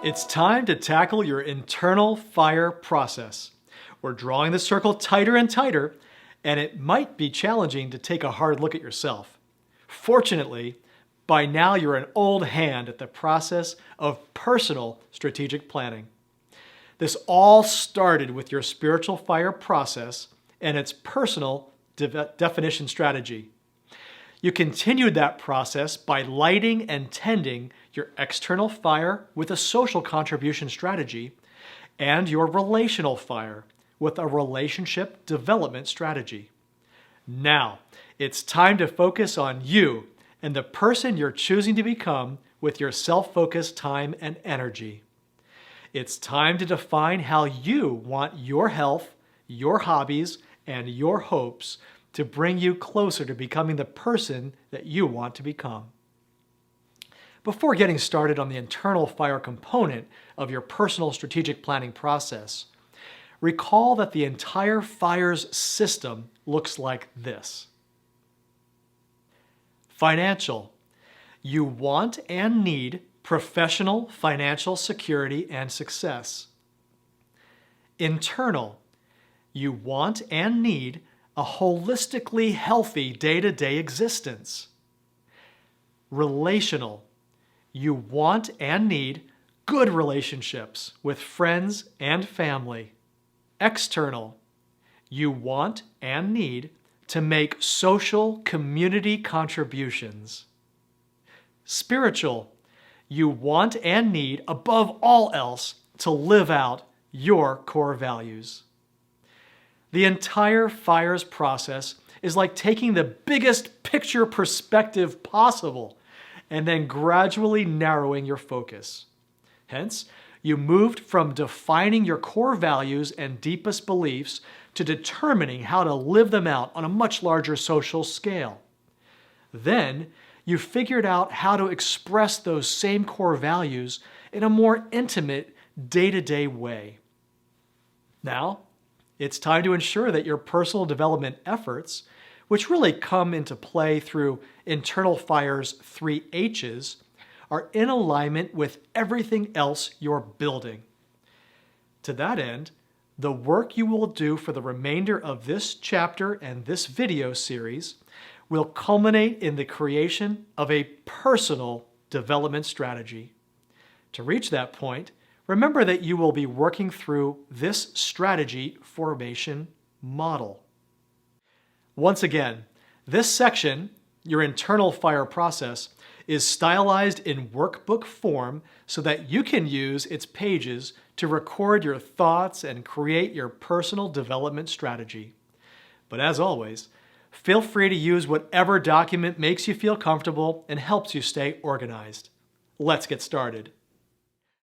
It's time to tackle your internal fire process. We're drawing the circle tighter and tighter, and it might be challenging to take a hard look at yourself. Fortunately, by now you're an old hand at the process of personal strategic planning. This all started with your spiritual fire process and its personal definition strategy. You continued that process by lighting and tending your external fire with a social contribution strategy and your relational fire with a relationship development strategy. Now, it's time to focus on you and the person you're choosing to become with your self-focused time and energy. It's time to define how you want your health, your hobbies, and your hopes to bring you closer to becoming the person that you want to become. Before getting started on the internal fire component of your personal strategic planning process, recall that the entire FIRES system looks like this. Financial. You want and need professional financial security and success. Internal. You want and need a holistically healthy day-to-day existence. Relational. You want and need good relationships with friends and family. External. You want and need to make social community contributions. Spiritual. You want and need, above all else, to live out your core values. The entire FIRES process is like taking the biggest picture perspective possible and then gradually narrowing your focus. Hence, you moved from defining your core values and deepest beliefs to determining how to live them out on a much larger social scale. Then, you figured out how to express those same core values in a more intimate, day-to-day way. Now, it's time to ensure that your personal development efforts, which really come into play through internal FIRE's 3 H's, are in alignment with everything else you're building. To that end, the work you will do for the remainder of this chapter and this video series will culminate in the creation of a personal development strategy. To reach that point, remember that you will be working through this strategy formation model. Once again, this section, your internal fire process, is stylized in workbook form so that you can use its pages to record your thoughts and create your personal development strategy. But as always, feel free to use whatever document makes you feel comfortable and helps you stay organized. Let's get started.